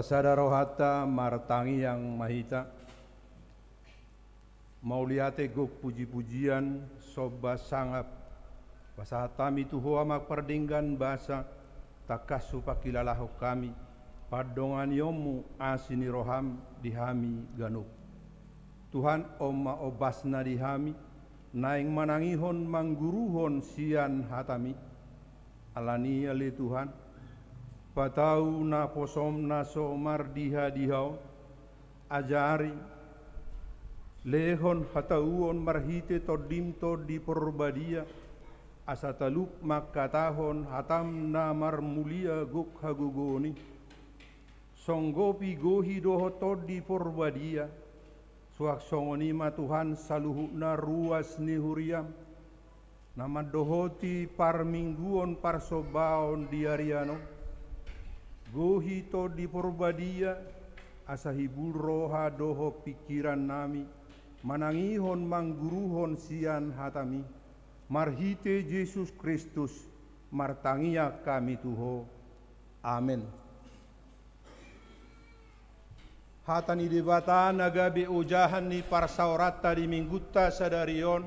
Pasada rohata martangi yang mahita mauliate gok puji-pujian soba sangap pasahatami tuho amak perdinggan basa takasu pakilalaho kami padongan yomu asini roham dihami ganuk Tuhan oma obasna dihami naing manangihon mangguruhon sian hatami alani ali Tuhan patau na posom na somar diha dihau ajari lehon hatauon marhite todim to di porbadia asataluk makatahon hatam na marmulia guk hagugoni songgopi gohi doho to di porbadia suak songonima Tuhan saluhu na ruas ni huriam nama dohoti par mingguon par sobaon diariano gohi to di porbadia asahibul roha doho pikiran nami manangihon mangguruhon sian hatami marhite Yesus Kristus martangia kami tuho amin. Hatani debata nagabe ujahan ni parsaurata di mingguta sadarion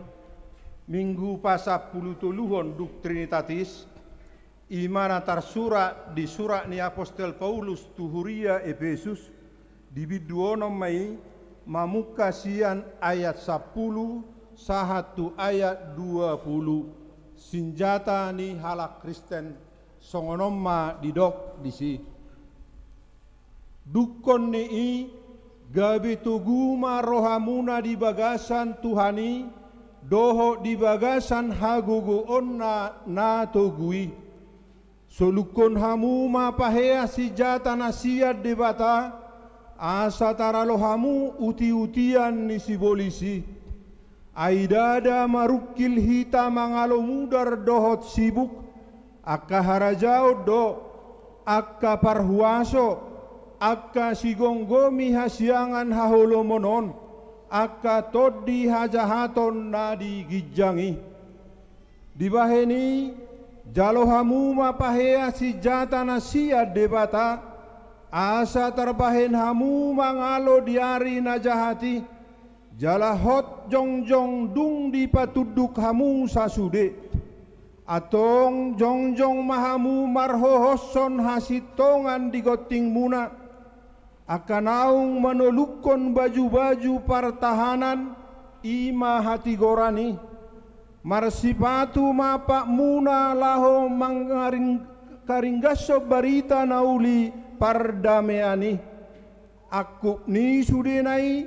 minggu pasapuluh tuluhon Trinitatis imana tarsura di surat ni Apostel Paulus tuhuria Efesus di biduono mai mamuka sian ayat 10 sahatu ayat 20 senjata ni halak Kristen songonoma didok disi dukon ni gabi tuguma rohamuna di bagasan Tuhani doho di bagasan hagugu onna na tugui solukon hamu mapahea si jata nasiat debata asa taralo hamu uti-utian ni si polisi aidada marukil hita mangalo mudar dohot sibuk akka harajao do akka parhuaso akka sigonggomi hasiangan haholomonon akka toddi hajahaton nadi gijangi dibaheni jalo hamu mapahea si jata nasiat debata asa terbahen hamu mangalo diari najahati jala hot jongjong dung di patuduk hamu sasude atong jongjong mahamu marhohoson hasitongan di goting muna akanaung menolukon baju-baju pertahanan ima hati gorani marsipatu mapak muna laho mangaring karinggaso barita nauli pardameani aku ni sudenai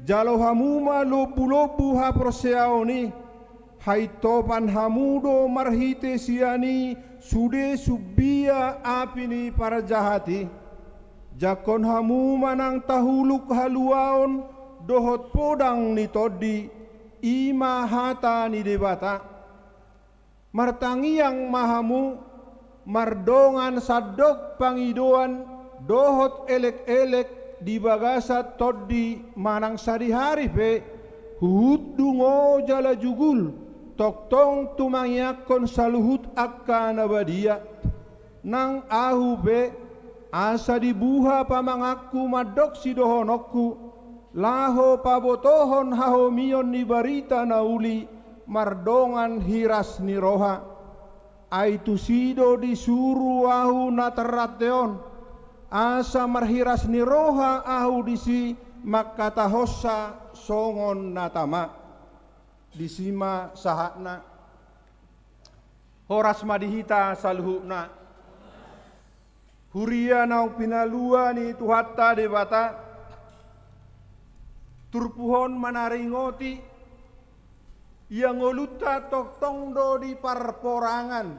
jalo hamuma lobu-lobu ha proseaoni hai topan hamudo marhite siani sude subia apini para jahati jakon hamuma nang tahuluk haluaon dohot podang ni todi ima hata ni debata martangiang mahamu mardongan sadok pangidoan dohot elek-elek di bagasa todi manang sari-hari pe hudungo jala jugul toktong tumangyakon saluhut akka nabadia nang ahu pe asa dibuha pamangaku madok si dohonokku laho pabotohon hahomion ni barita nauli mardongan hiras ni roha aitu sido disuruh ahu naterateon asa marhiras ni roha ahu disi makatahossa songon natama disima sahakna horas madihita saluhukna huria nau pinalua ni tuhatta debata turpuhon manaringoti yang ngoluta toktong do di parporangan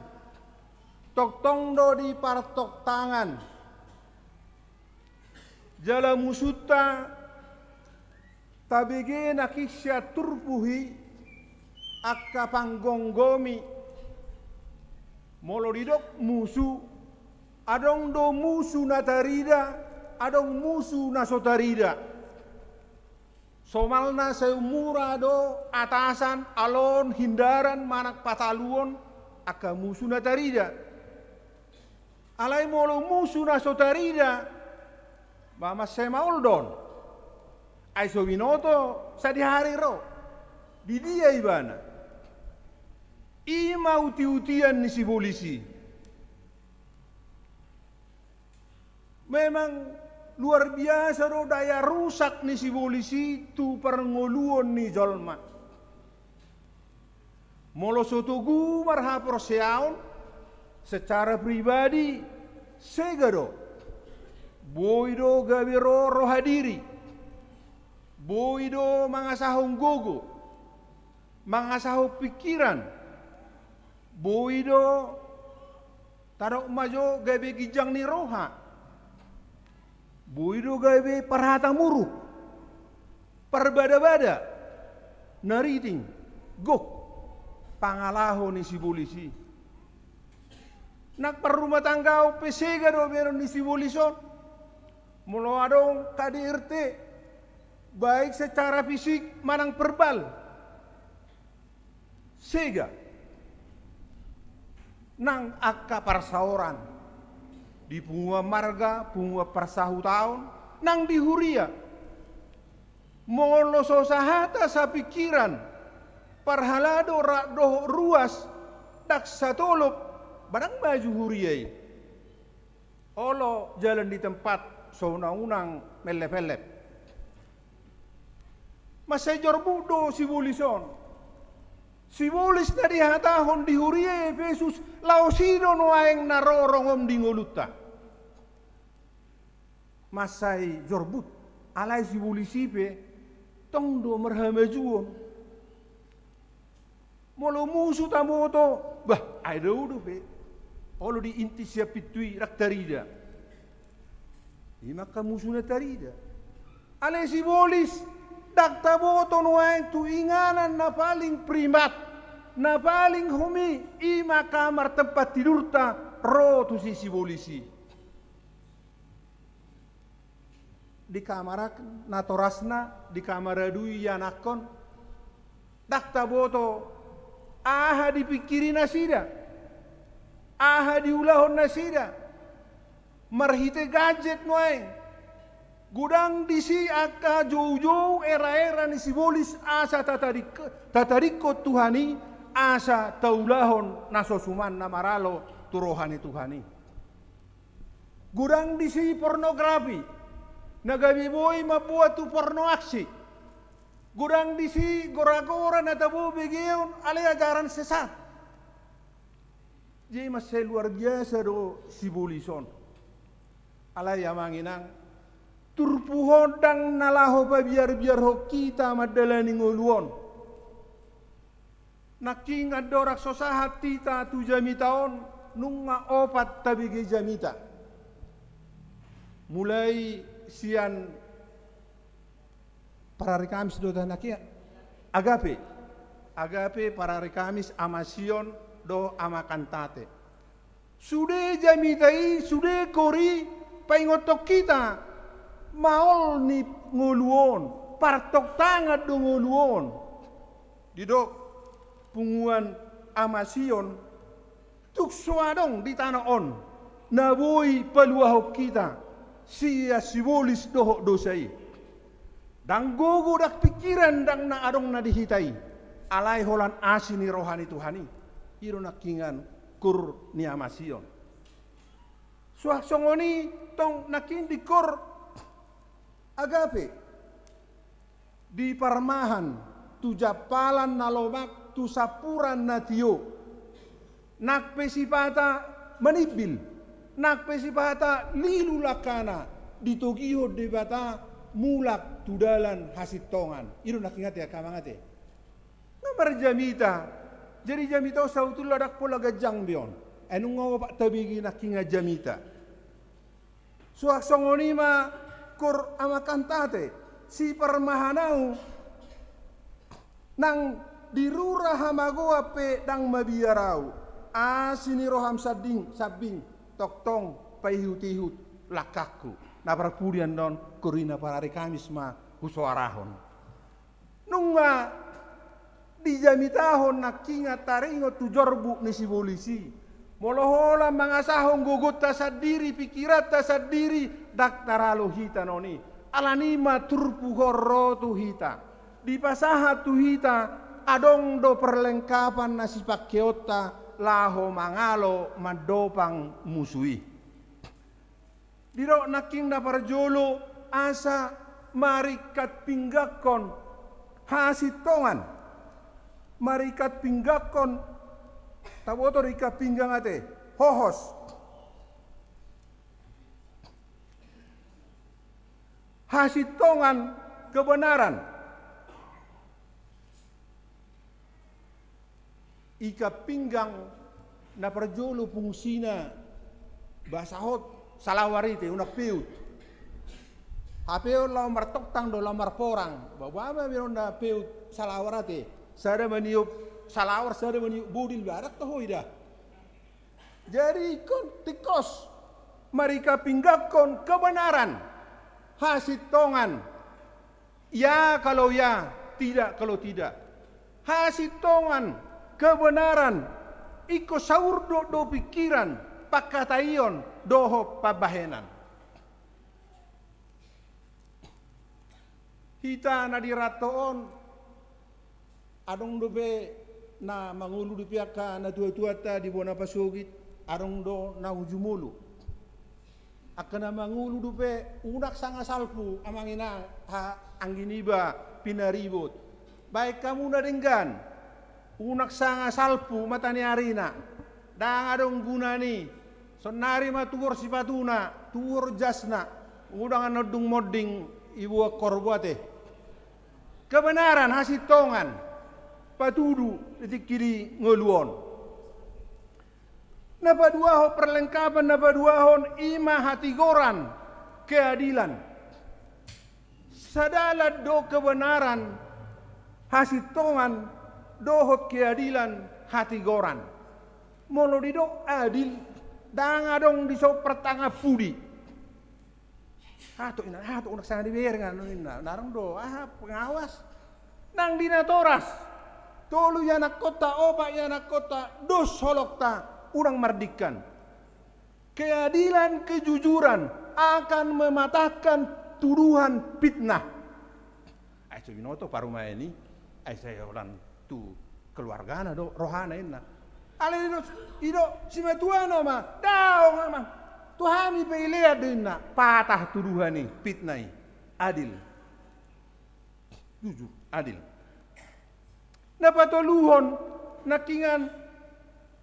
toktong do di partok tangan jala musuta tabege nakisya turpuhi akka panggonggomi molodidok musu adong do musu natarida adong musu nasotarida somalna seumura do atasan alon hindaran manak pataluon aka musu natarida alai molo musu nasotarida Mama semaul don. Aiso winoto sa di hari ro. Di dia ibana. Ima uti-utian ni si polisi. Memang luar biasa ro daya rusak ni si polisi tu perngoluan ni jolma. Molo sotogu marha proseaon secara pribadi segado. Boido gabiro rohadiri. Boido mangasahong gogo, mangasahong pikiran, boido tarok majo gabe gijang ni roha, boido gabe parhatang muruk, parbada-bada, nariting, gok, pangalaho ni si polisi. Nak perumah tangga pesega do meron ni si polison, mulo adong KDRT, baik secara fisik manang verbal, sega nang akka parsaoran di punga marga punga parsahu taon nang di huria molo sosahata sa pikiran parhalado rakdoh ruas dak satolop barang baju huriai olo jalan di tempat saunang-unang melep-melep. Masejor budo si bolison. Si bolis na dihatahon di hurie Efesus laosino no aeng narorongom di ngoluta. Masai jorbut alai si bolisipe tong do merhamajuom. Molo musu tamoto bah ai do pe. Olo di inti siapitui raktarida. Ima kamusuna tarida. Alai si bolis dakta boto nuaeng tu inganan na paling primat, na paling humi, ima kamar tempat tidurta, ro tu si polisi. Di kamar natorasna, di kamar dui yanakon, dakta boto, aha dipikiri nasida, aha diulahon nasida, marhite gadget nuaeng, gudang disi aka jauh-jauh era-era ni si bolis asa tatariko Tuhani asa taulahon nasosuman namaralo turohani Tuhani. Gudang disi pornografi nagabi boy mabuat tu porno aksi. Gudang disi gora-gora na tabo begeon ale ajaran sesat. Jadi masih luar biasa do si bolison. Alay amanginang turpuhon dang nalaho pa biar ho kita madalani nguluon. Naking adorak sosahat tita tu jamitaon nunga opat tabigi jamita. Mulai sian parari Kamis do nakia agape. Agape parari Kamis ama Sion do ama kantate. Sude jamitai sude kori paingotok kita. Maol ni nguluon, partok tangan do nguluon. Didok punguan amasion tuk suadong di tanah on. Naboy paluahok kita siya sibolis dohok dosai. Dang gogo dak pikiran dang na adong na dihitai. Alai holan asini rohani Tuhani. Iro nakingan kur ni amasion. Suak songoni tong nakin dikur agape di parmahan tu japalan nalomak tu sapuran natio nak pesipata manibil nak pesipata lilulakana ditogiho debata mulak tudalan hasitongan itu nak ingat ya kamangate namar jamita jadi jamita sautul ladak pola gajang bion enu ngawa pak tabigi nak ingat jamita suak songonima kur amakan tate si permahanau nang dirura hamagoa pe dang mabiarau asini roham sabing toktong paihut-ihut lakaku na parpudian don kurina parari Kamis ma husoarahon nunga di jamitahon nakinga taringo tu jorbu ni si polisi Molohola mangasahong gugut tasadiri, pikirat tasadiri, daktaralo hita noni. Alanima turpu horro tu hita. Di pasaha tu hita, adong do perlengkapan nasi pakkeota, laho mangalo madopang musui. Diro naking na parjolo, asa marikat pinggakon, hasitongan. Marikat pinggakon, taboto rika pinggang ate, hohos. Hasitongan kebenaran. Ika pinggang na perjolo fungsina basahot salawarite unak piut. Hapeo lamar toktang do lamar porang. Bawa meron na piut salawarate. Sada maniup salawar, sada maniup budil barak toh ida. Jadi kon tikos mereka pinggakon kebenaran. Hasitongan. Ya kalau ya, tidak kalau tidak. Hasitongan kebenaran. Iko saur do pikiran, pakatayon doho pabahenan. Hita na diratoon adong dobe na mangulu di pihak na tua-tua ta di bona pasugit adong do na ujumulu akana mangulu dobe unak sanga salpu amangina angginiba pinaribut baik kamu na denggan unak sanga salpu matani arina dang adong gunani sonari matuor sipatuna tuor jasna udangan nodung modding ibu korbuate kebenaran hasitongan patudu detik kiri ngeluon napaduaho perlengkapan napaduahon ima hatigoran keadilan sadalat do kebenaran hasitongan doho keadilan hatigoran molo dido adil danga dong diso pertanga pudi hato unak sana dibayar ngano narang do pengawas nang dinatoras tolu yanak kota opak yanak kota dos holokta urang mardikan keadilan kejujuran akan mematahkan tuduhan fitnah ai so binoto paruma ini ai saya orang tu keluargana do rohana inna ale ido simatuana ma daong ma Tuhami pilih adina patah tuduhani fitnai adil jujur adil napatoluhon nakingan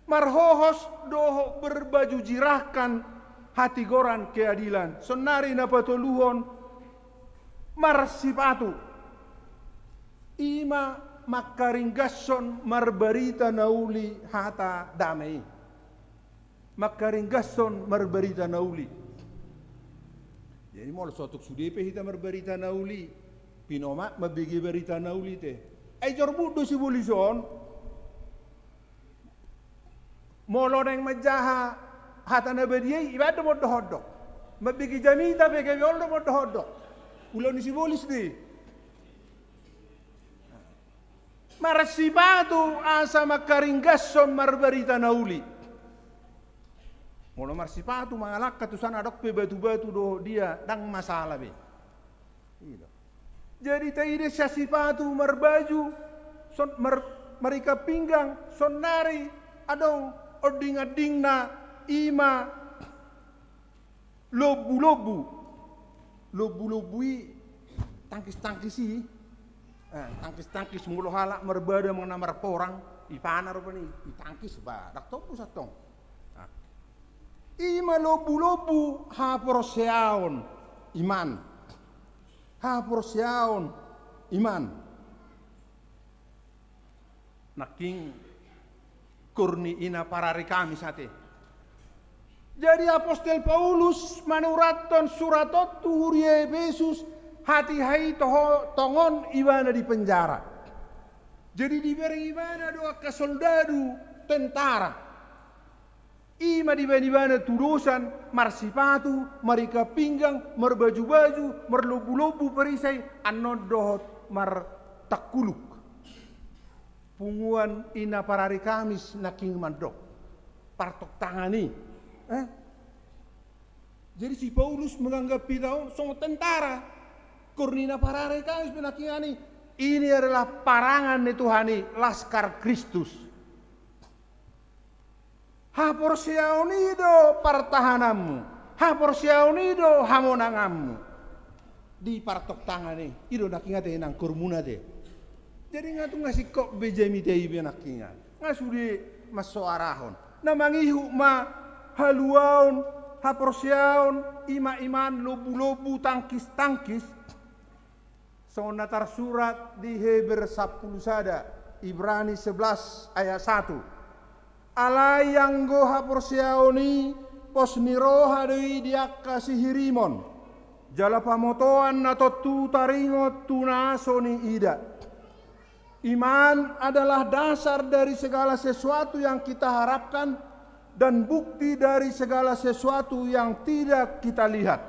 marhohos doho berbaju jirahkan hati goran keadilan sonari napatoluhon marsipatu ima makaringgasson marbarita nauli hata damai makaringgasson marbarita nauli. Jadi mau sotuk sudepe hita marbarita nauli, pinoma mabigi barita nauli te. Ay jorbu do si bulison, molo neng majaha hata na beriye ibada mo dohodok. Mabigi jamita bege yoldo mo dohodok. Ulo ni si bulis di. Marasibatu asa makaringgasson marbarita nauli. Molo marsipatu mangalak katusan adok pe batu-batu do dia dang masalah be. Jadi taide sasipatu marbaju son mereka pinggang sonari adong oding-adingna ima lobu-lobui tangkis-tangkisi tangkis-tangkis mulo halak merbada mengenamar porang ipana rupani itangkis ba dak topu satong ima lobu-lobu haporseaon iman naking kurni ina parari kami sate jadi apostel Paulus manuraton suratot tuhurie Yesus hati hai toho tongon ibana di penjara jadi diberi ibana doa ke soldadu tentara ima dibana tudusan marsipatu mereka pinggang merbaju-baju merlobu-lobu perisai anodohot mar takuluk punguan ina parari kamis naking mandok partok tangani. Jadi si Paulus menganggap kita song tentara. Kornina parare kami penakingani. Ini adalah parangan ni Tuhani, laskar Kristus. Haporsiaunido pertahananmu. Haporsiaunido hamonanganmu. Di partok tangani. Ido nakingate nang kurmuna de. Jadi ngatu ngasih kok bejemi tei benakingan. Ngasudi masoarahon. Namangihu ma haluaun, haporsiaun, ima-iman, lobu-lobu, tangkis-tangkis. So natar surat di Heber 10 sada, Ibrani 11 ayat 1. Alai yang go haporsiauni pos niroha deui diakka sihirimon. Jala pamotoan atau tu taringot tunasoni ida. Iman adalah dasar dari segala sesuatu yang kita harapkan dan bukti dari segala sesuatu yang tidak kita lihat.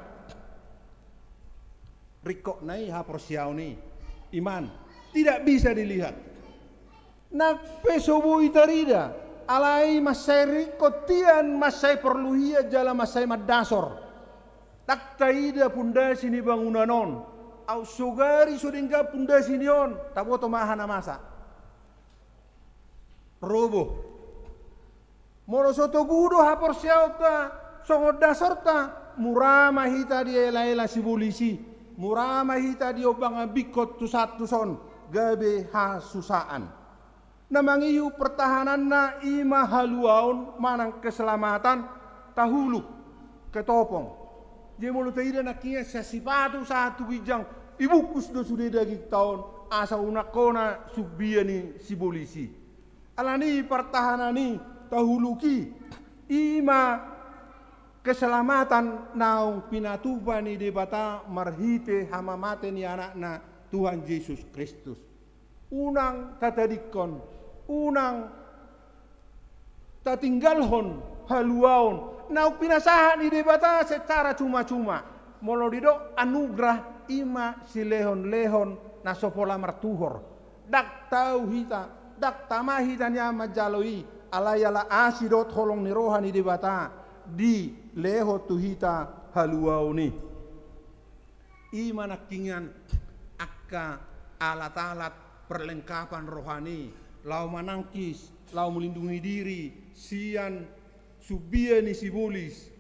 Rikok nai haporsiauni iman tidak bisa dilihat. Nak pesobu itarida alai masai rikok tian masai perluhia jala masai madasor. Tak taida pundasi ni bangunanon. Au sugari sudingga pundasi nion taboto mahana masa. Robo. Moro soto gudo haporsiauta songo dasorta murama hita di ela-ela si polisi. Murama hita di obang bikot tusat tuson gabe hasusaan. Namangihu pertahanan na ima haluaun manang keselamatan tahulu ketopong. Dia mulu taida nakia sa sipatu satu gijang ibukus do sudah daging tahun asa unakona subiani si polisi. Alani pertahanani tahuluki ima keselamatan naung pinatubani di bata marhite hamamate ni anakna Tuhan Yesus Kristus. Unang tatadikon, unang tatinggalhon haluaon. Naung pinasahan ni di bata secara cuma-cuma. Molo dido anugerah ima si lehon-lehon na sopola martuhor. Dak tau hita, dak tamahita niya majaloi alayala asidot holong ni rohani di bata di leho tuhita haluau ni. Ima nakingan akka alat-alat perlengkapan rohani, lau manangkis, lau melindungi diri, sian subia ni sibulis.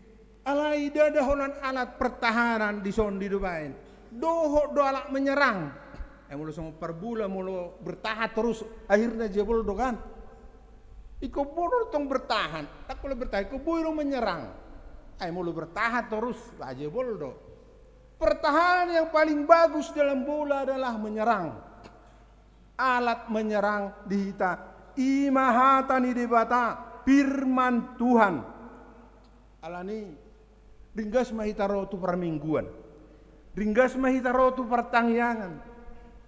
Alai dadahonan alat pertahanan di son di Dubain. Doho do alat menyerang. Mulu sama perbula mulu bertahan terus akhirnya jebol do kan. Iko bodoh tong bertahan. Tak boleh bertahan. Iko bodoh menyerang. Mulu bertahan terus lah jebol do. Pertahanan yang paling bagus dalam bola adalah menyerang. Alat menyerang dihita. Imahatani dibata firman Tuhan. Alani ringgas mahitaro tu permingguan. Ringgas mahitaro tu pertangyangan.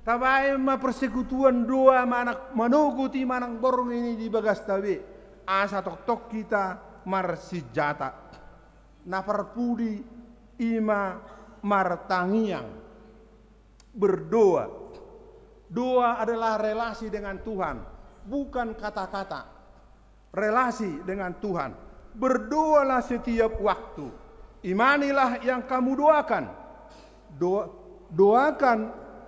Tabai ma persekutuan doa manak manuguti manang borong ini di bagas tabe. Asa tok-tok kita marsijata. Naparpudi ima martangiang. Berdoa. Doa adalah relasi dengan Tuhan, bukan kata-kata. Relasi dengan Tuhan. Berdoalah setiap waktu. Imanilah yang kamu doakan. Doakan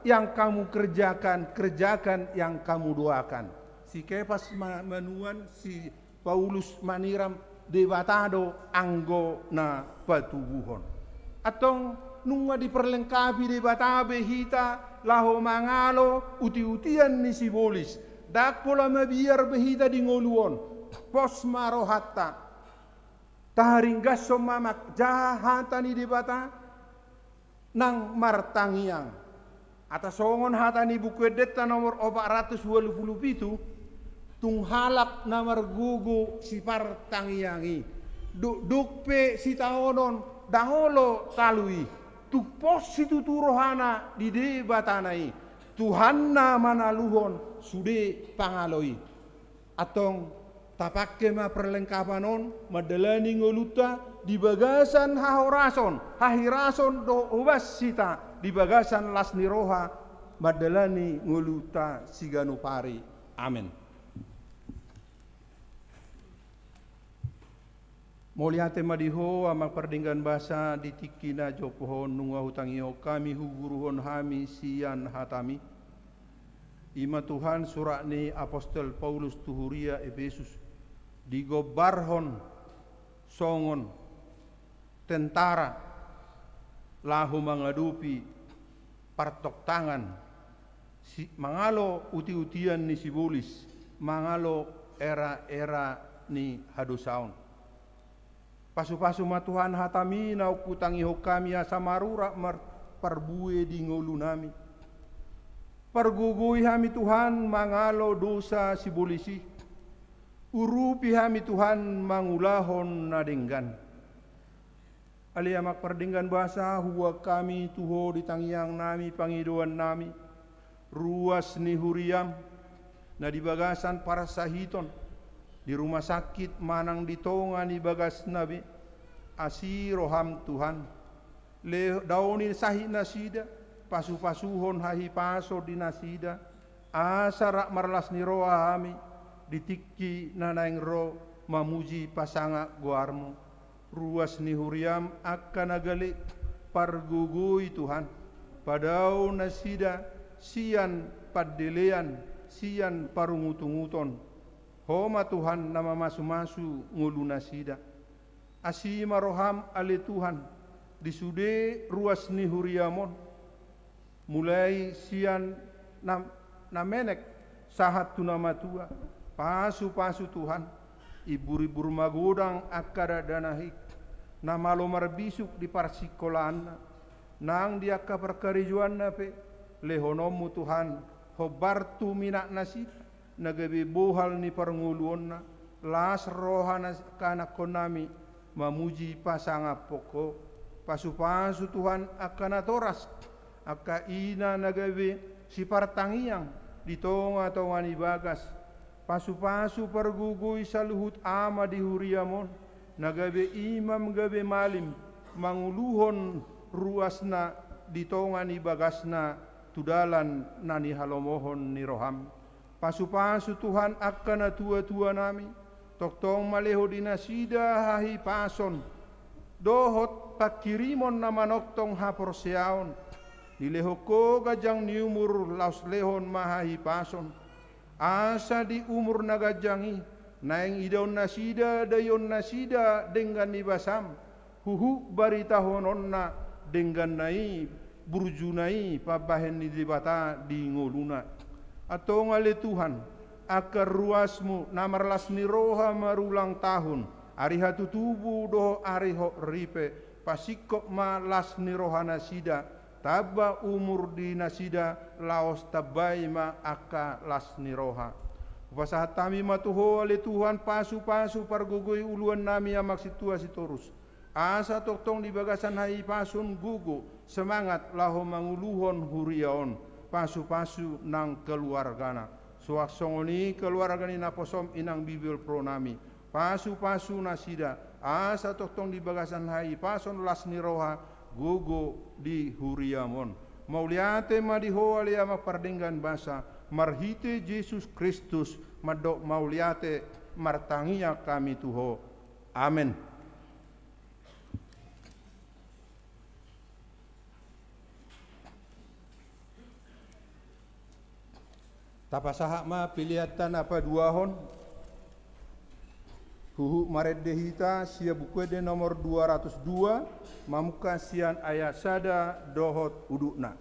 yang kamu kerjakan, kerjakan yang kamu doakan. Si Kepas manuan, si Paulus maniram debatado anggo na patubuhon. Atong nunga diperlengkapi debatabe hita laho mangalo uti-utian ni si bolis. Dak pola mabiar behita di ngoluon. Pos marohatta. Taharinggas somamak jahatan ni debata nang martangiang. Atas songon hatani buku deta nomor 427 tunghalap namar gugu si partangiangi. Dukpe si taonon daholo talui. Tupos si tuturohana di debatanai. Tuhanna manaluhon sude pangaloi. Atong tapakke ma perlengkapanon madalani ngoluta di bagasan hahorason hahirason do ubas sita di bagasan lasniroha madalani ngoluta sigano pari. Amin. Moliate madiho amang pardinggan basa ditikina jopohon nunga hutangio kami huguruhon hami sian hatami. Ima Tuhan surakni Apostol Paulus tuhuria Efesus digobarhon songon tentara lahu mangadupi partok tangan si mangalo uti-utian ni sibulis mangalo era-era ni hadusaon. Pasu-pasu matuhan hatami na ukutangi hokami asamarura parbue di ngulu nami. Pergugui hami Tuhan mangalo dosa sibulisi. Urupi hami Tuhan mangulahon nadenggan. Aliamak perdenggan bahasa huwa kami tuho ditangiang nami pangidoan nami. Ruas ni huriam na di bagasan para sahiton. Di rumah sakit manang ditonga ni bagas nabi asiroham Tuhan le dauni sahi nasida pasu-pasuhon hahi paso di nasida asara marlas ni roa hami ditikki nanaing ro mamuji pasanga guarmu ruas ni huriam akan agali pargugui Tuhan padau nasida sian padelean sian parungutunguton Homa Tuhan nama masu-masu ngulu nasida. Asima roham ale Tuhan disude ruas ni huriamon. Mulai sian namenek sahat tu nama tua. Pasu-pasu Tuhan. Ibur-ibur magodang akada danahik. Nama lo marbisuk di parsikolahan. Nang dia kaperkarijuan na pe. Lehonomu Tuhan. Hobartu minak nasida. Nagabi bohal ni parnguluon na las rohana kanak konami mamuji pasanga poko pasu-pasu Tuhan akan atoras aka ina nagabi si partangiang ditonga tongani bagas pasu-pasu pergugui saluhut ama di huriamon nagabi imam gabe malim manguluhon ruasna ditongani bagasna tudalan nani halomohon ni roham pasu-pasu Tuhan akan tua-tua nami toktong maleho dinasida hahi pason dohot pakirimon nama noktong haporseaon dilehoko gajang ni umur laus lehon mahahi pason asa di umur nagajangi naeng idaon nasida dayon nasida dengan nibasam huhu baritahon onna dengan nai burjunai pabahen ni dibata di ngoluna atau ngale Tuhan akar ruasmu namarlas ni roha marulang tahun ari hatu tubuh do ari ho ripe pasikok malas ni roha nasida taba umur di nasida laos tabai ma aka las ni roha pasahat tami matuho ale Tuhan pasu-pasu pargugui uluan nami amak situa sitorus asa toktong di bagasan hai pasun gugu semangat laho manguluhon huriaon pasu-pasu nang keluargana suak songoni keluargani naposom inang bibil pronami pasu-pasu nasida asa toktong di bagasan hai pason las ni roha gugu di huriamon mauliate madiho aliama pardenggan basa marhite Yesus Kristus madok mauliate martangia kami tuho amen. Tapasahak ma piliatan apa duahon huhu maret dehita sia bukuede nomor 202 mamuka sian ayat sada dohot udukna